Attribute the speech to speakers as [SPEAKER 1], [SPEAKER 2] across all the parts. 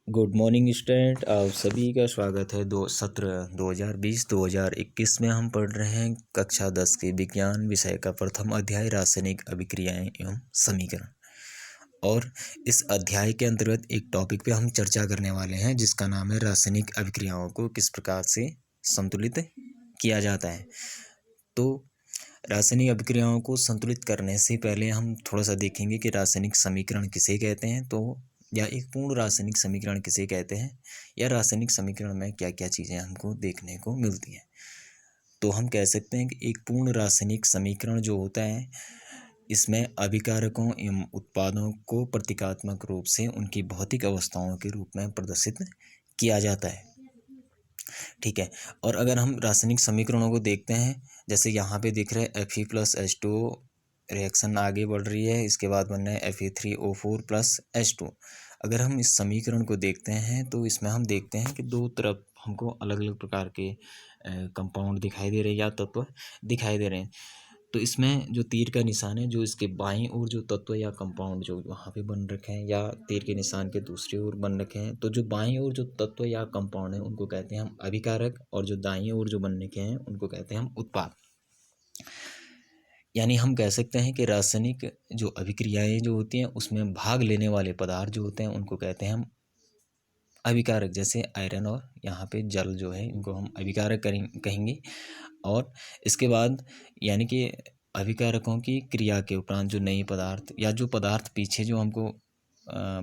[SPEAKER 1] Good morning student, आप सभी का स्वागत है। सत्र 2020-2021 में हम पढ़ रहे हैं कक्षा 10 के विज्ञान विषय का प्रथम अध्याय रासायनिक अभिक्रियाएं एवं समीकरण। और इस अध्याय के अंतर्गत एक टॉपिक पे हम चर्चा करने वाले हैं जिसका नाम है रासायनिक अभिक्रियाओं को किस प्रकार से संतुलित किया जाता है। तो रासायनिक अभिक्रियाओं को संतुलित करने से पहले हम थोड़ा सा देखेंगे कि रासायनिक समीकरण किसे कहते हैं, तो या एक पूर्ण रासायनिक समीकरण किसे कहते हैं, या रासायनिक समीकरण में क्या क्या चीज़ें हमको देखने को मिलती हैं। तो हम कह सकते हैं कि एक पूर्ण रासायनिक समीकरण जो होता है, इसमें अभिकारकों एवं उत्पादों को प्रतीकात्मक रूप से उनकी भौतिक अवस्थाओं के रूप में प्रदर्शित किया जाता है। ठीक है। और अगर हम रासायनिक समीकरणों को देखते हैं, जैसे यहाँ पे दिख रहा है Fe+H2O, रिएक्शन आगे बढ़ रही है, इसके बाद बनना है Fe3O4+H2। अगर हम इस समीकरण को देखते हैं तो इसमें हम देखते हैं कि दो तरफ हमको अलग अलग प्रकार के कंपाउंड दिखाई दे रहे हैं या तत्व दिखाई दे रहे हैं। तो इसमें जो तीर का निशान है, जो इसके बाईं ओर जो तत्व या कंपाउंड जो वहाँ पे बन रखे हैं, या तीर के निशान के दूसरी ओर बन रखे हैं, तो जो बाईं ओर जो तत्व या कंपाउंड है उनको कहते हैं हम अभिकारक, और जो दाईं ओर जो बन रखे हैं उनको कहते हैं हम उत्पाद। यानी हम कह सकते हैं कि रासायनिक जो अभिक्रियाएं जो होती हैं उसमें भाग लेने वाले पदार्थ जो होते हैं उनको कहते हैं हम अभिकारक। जैसे आयरन और यहाँ पे जल जो है इनको हम अभिकारक कहेंगे। और इसके बाद यानी कि अभिकारकों की क्रिया के उपरांत जो नए पदार्थ या जो पदार्थ पीछे जो हमको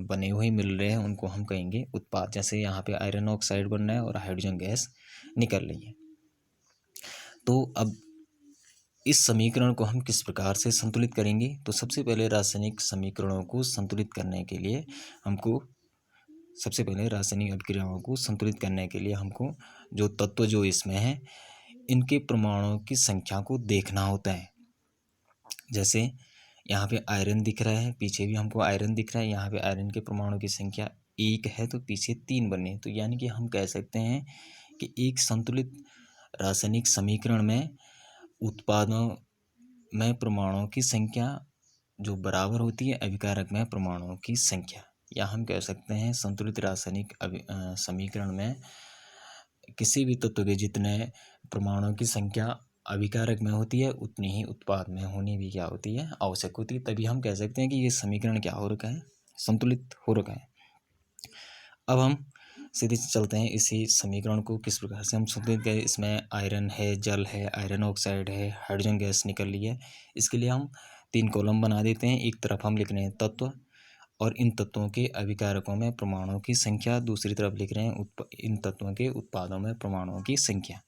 [SPEAKER 1] बने हुए मिल रहे हैं उनको हम कहेंगे उत्पाद। जैसे यहाँ पे आयरन ऑक्साइड बन रहा है और हाइड्रोजन गैस निकल रही है। तो अब इस समीकरण को हम किस प्रकार से संतुलित करेंगे, तो सबसे पहले रासायनिक समीकरणों को संतुलित करने के लिए हमको सबसे पहले रासायनिक अभिक्रियाओं को संतुलित करने के लिए हमको जो तत्व जो इसमें है इनके परमाणुओं की संख्या को देखना होता है। जैसे यहाँ पे आयरन दिख रहा है, पीछे भी हमको आयरन दिख रहा है, यहाँ पे आयरन के परमाणु की संख्या 1 है तो पीछे 3 बने। तो यानी कि हम कह सकते हैं कि एक संतुलित रासायनिक समीकरण में उत्पादों में परमाणुओं की संख्या जो बराबर होती है अभिकारक में परमाणुओं की संख्या। या हम कह सकते हैं संतुलित रासायनिक समीकरण में किसी भी तत्व के जितने परमाणुओं की संख्या अभिकारक में होती है उतनी ही उत्पाद में होनी भी क्या होती है, आवश्यक होती है। तभी हम कह सकते हैं कि ये समीकरण क्या हो रखा है, संतुलित हो रखा है। अब हम सीधे चलते हैं इसी समीकरण को किस प्रकार से हम संतुलित करें। इसमें आयरन है, जल है, आयरन ऑक्साइड है, हाइड्रोजन गैस निकल रही है। इसके लिए हम 3 कॉलम बना देते हैं। एक तरफ हम लिख रहे हैं तत्व और इन तत्वों के अभिकारकों में परमाणुओं की संख्या, दूसरी तरफ लिख रहे हैं इन तत्वों के उत्पादों में परमाणुओं की संख्या।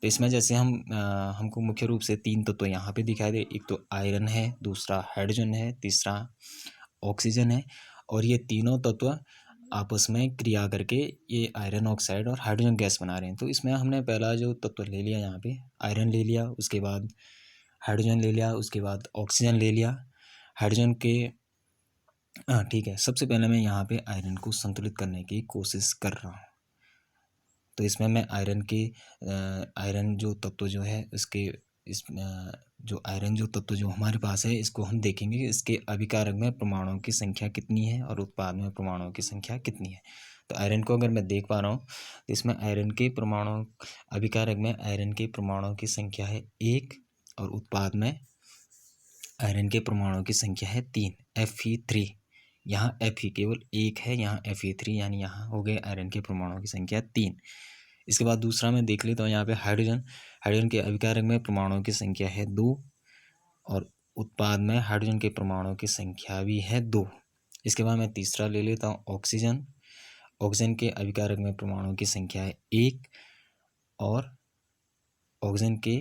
[SPEAKER 1] तो इसमें जैसे हमको मुख्य रूप से 3 तत्व यहाँ पे दिखाई दे। एक तो आयरन है, दूसरा हाइड्रोजन है, तीसरा ऑक्सीजन है। और ये तीनों तत्व आपस में क्रिया करके ये आयरन ऑक्साइड और हाइड्रोजन गैस बना रहे हैं। तो इसमें हमने पहला जो तत्व ले लिया, यहाँ पे आयरन ले लिया, उसके बाद हाइड्रोजन ले लिया, उसके बाद ऑक्सीजन ले लिया। हाइड्रोजन के ठीक है, सबसे पहले मैं यहाँ पे आयरन को संतुलित करने की कोशिश कर रहा हूँ। तो इसमें मैं आयरन जो तत्व जो है उसके जो आयरन जो तत्व जो हमारे पास है इसको हम देखेंगे कि इसके अभिकारक में परमाणुओं की संख्या कितनी है और उत्पाद में परमाणुओं की संख्या कितनी है। तो आयरन को अगर मैं देख पा रहा हूँ तो इसमें आयरन के परमाणु अभिकारक में आयरन के परमाणुओं की संख्या है 1 और उत्पाद में आयरन के परमाणुओं की संख्या है 3, Fe3। यहाँ Fe केवल 1 है, यहाँ Fe3, यानी यहाँ हो गए आयरन के परमाणुओं की संख्या 3। इसके बाद दूसरा मैं देख लेता हूँ यहाँ पे हाइड्रोजन के अभिकारक में परमाणुओं की संख्या है 2 और उत्पाद में हाइड्रोजन के परमाणुओं की संख्या भी है 2। इसके बाद मैं तीसरा ले लेता हूँ ऑक्सीजन के अभिकारक में परमाणुओं की संख्या है 1 और ऑक्सीजन के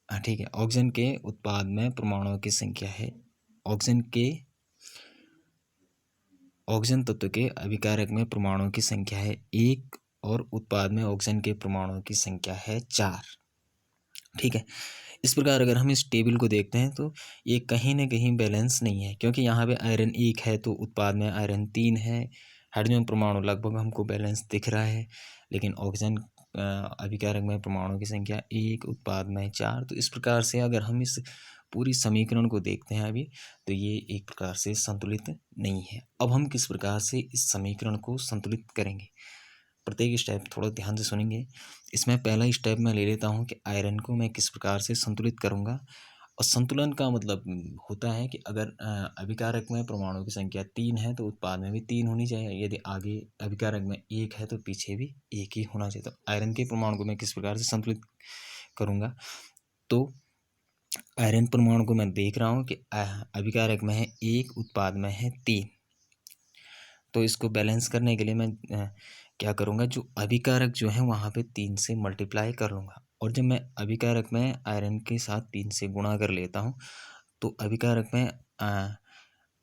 [SPEAKER 1] ठीक है, ऑक्सीजन के उत्पाद में परमाणुओं की संख्या है, ऑक्सीजन तत्व के अभिकारक में परमाणुओं की संख्या है 1 और उत्पाद में ऑक्सीजन के परमाणुओं की संख्या है 4। ठीक है। इस प्रकार अगर हम इस टेबल को देखते हैं तो ये कहीं ना कहीं बैलेंस नहीं है, क्योंकि यहाँ पे आयरन 1 है तो उत्पाद में आयरन 3 है। हाइड्रोजन परमाणु लगभग हमको बैलेंस दिख रहा है, लेकिन ऑक्सीजन अभिकारक में परमाणु की संख्या 1, उत्पाद में 4। तो इस प्रकार से अगर हम इस पूरी समीकरण को देखते हैं अभी, तो ये एक प्रकार से संतुलित नहीं है। अब हम किस प्रकार से इस समीकरण को संतुलित करेंगे, प्रत्येक स्टेप थोड़ा ध्यान से सुनेंगे। इसमें पहला स्टेप मैं ले लेता हूँ कि आयरन को मैं किस प्रकार से संतुलित करूँगा। और संतुलन का मतलब होता है कि अगर अभिकारक में परमाणु की संख्या 3 है तो उत्पाद में भी 3 होनी चाहिए। यदि आगे अभिकारक में 1 है तो पीछे भी 1 ही होना चाहिए। तो आयरन के परमाणु को मैं किस प्रकार से संतुलित करूँगा, तो आयरन परमाणु को मैं देख रहा हूँ कि अभिकारक में है 1, उत्पाद में है 3। तो इसको बैलेंस करने के लिए मैं क्या करूँगा, जो अभिकारक जो है वहाँ पे 3 से मल्टीप्लाई कर लूँगा। और जब मैं अभिकारक में आयरन के साथ 3 से गुणा कर लेता हूँ तो अभिकारक में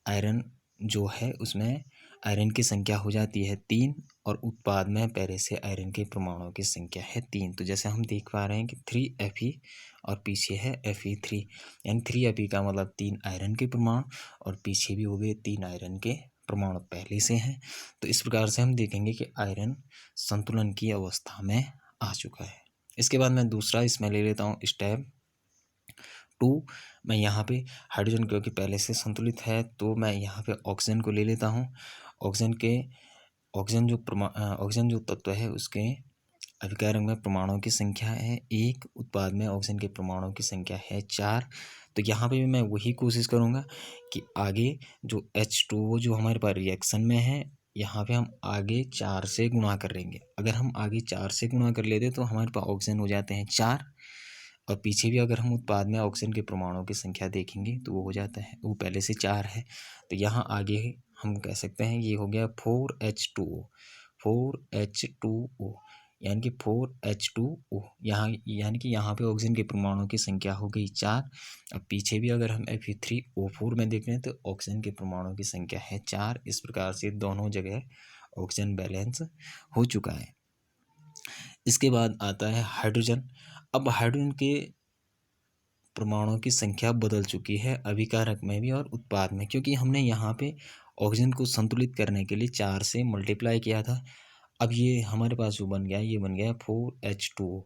[SPEAKER 1] आयरन जो है उसमें आयरन की संख्या हो जाती है 3 और उत्पाद में पहले से आयरन के परमाणुओं की संख्या है 3। तो जैसे हम देख पा रहे हैं कि 3Fe और पीछे है Fe3, यानी 3Fe का मतलब 3 आयरन के परमाणु और पीछे भी हो गए 3 आयरन के परमाणु पहले से हैं। तो इस प्रकार से हम देखेंगे कि आयरन संतुलन की अवस्था में आ चुका है। इसके बाद मैं दूसरा इसमें ले लेता हूँ स्टेप 2। मैं यहाँ पे हाइड्रोजन क्योंकि पहले से संतुलित है तो मैं यहाँ पे ऑक्सीजन को ले लेता हूँ। ऑक्सीजन जो तत्व है उसके अभिकारक में परमाणुओं की संख्या है 1, उत्पाद में ऑक्सीजन के परमाणुओं की संख्या है 4। तो यहाँ पे भी मैं वही कोशिश करूँगा कि आगे जो H2O जो हमारे पास रिएक्शन में है यहाँ पे हम आगे 4 से गुणा कर लेंगे। अगर हम आगे 4 से गुणा कर लेते तो हमारे पास ऑक्सीजन हो जाते हैं 4 और पीछे भी अगर हम उत्पाद में ऑक्सीजन के परमाणुओं की संख्या देखेंगे तो वो हो जाता है, वो पहले से 4 है। तो यहाँ आगे हम कह सकते हैं ये हो गया 4H2O, 4H2O यानी कि 4H2O। यहाँ यानी कि यहाँ पे ऑक्सीजन के परमाणुओं की संख्या हो गई 4। अब पीछे भी अगर हम Fe3O4 में देख रहे हैं तो ऑक्सीजन के परमाणुओं की संख्या है 4। इस प्रकार से दोनों जगह ऑक्सीजन बैलेंस हो चुका है। इसके बाद आता है हाइड्रोजन। अब हाइड्रोजन के परमाणुओं की संख्या बदल चुकी है अभिकारक में भी और उत्पाद में, क्योंकि हमने यहाँ पे ऑक्सीजन को संतुलित करने के लिए 4 से मल्टीप्लाई किया था। अब ये हमारे पास जो बन गया ये बन गया 4H2O,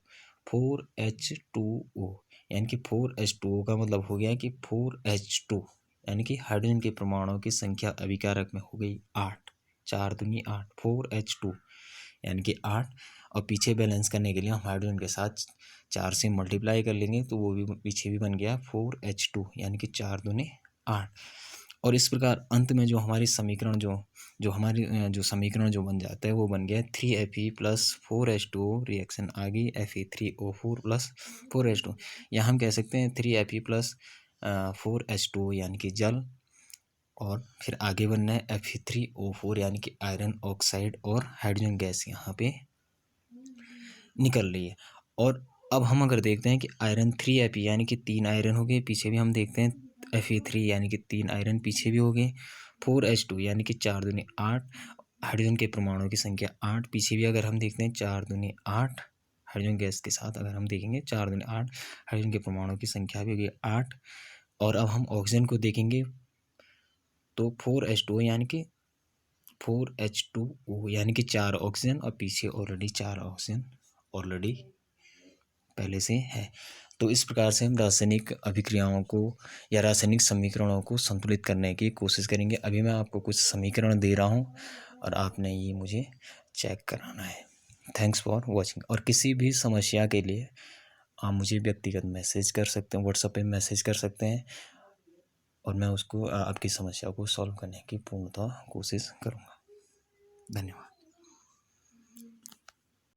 [SPEAKER 1] 4H2O यानी कि 4H2O का मतलब हो गया कि 4H2 यानी कि हाइड्रोजन के परमाणुओं की संख्या अभिकारक में हो गई 8, 4 दूनी 8, 4H2 यानी कि 8। और पीछे बैलेंस करने के लिए हम हाइड्रोजन के साथ 4 से मल्टीप्लाई कर लेंगे तो वो भी पीछे भी बन गया 4H2 यानी कि 4 दूने 8। और इस प्रकार अंत में जो हमारी समीकरण जो समीकरण जो बन जाता है वो बन गया 3Fe प्लस 4H2O, रिएक्शन आ गई Fe3O4 प्लस 4H2। यहाँ हम कह सकते हैं 3Fe प्लस 4H2O यानी कि जल, और फिर आगे बनना है Fe3O4 यानी कि आयरन ऑक्साइड और हाइड्रोजन गैस यहाँ पे निकल रही है। और अब हम अगर देखते हैं कि आयरन 3Fe यानी कि 3 आयरन हो गए, पीछे भी हम देखते हैं Fe3 यानी कि 3 आयरन पीछे भी हो गए, 4H2 यानी कि 4 दूनी 8, हाइड्रोजन के परमाणुओं की संख्या 8, पीछे भी अगर हम देखते हैं 4 दूनी 8, हाइड्रोजन गैस के साथ अगर हम देखेंगे 4 दूनी 8, हाइड्रोजन के परमाणुओं की संख्या भी हो गई 8। और अब हम ऑक्सीजन को देखेंगे तो 4H2O यानी कि 4H2O यानी कि 4 ऑक्सीजन और पीछे ऑलरेडी 4 ऑक्सीजन ऑलरेडी पहले से है। तो इस प्रकार से हम रासायनिक अभिक्रियाओं को या रासायनिक समीकरणों को संतुलित करने की कोशिश करेंगे। अभी मैं आपको कुछ समीकरण दे रहा हूँ और आपने ये मुझे चेक कराना है। Thanks for watching. और किसी भी समस्या के लिए आप मुझे व्यक्तिगत मैसेज कर सकते हैं, व्हाट्सएप पे मैसेज कर सकते हैं और मैं उसको आपकी समस्या को सॉल्व करने की पूर्णतः कोशिश करूँगा। धन्यवाद।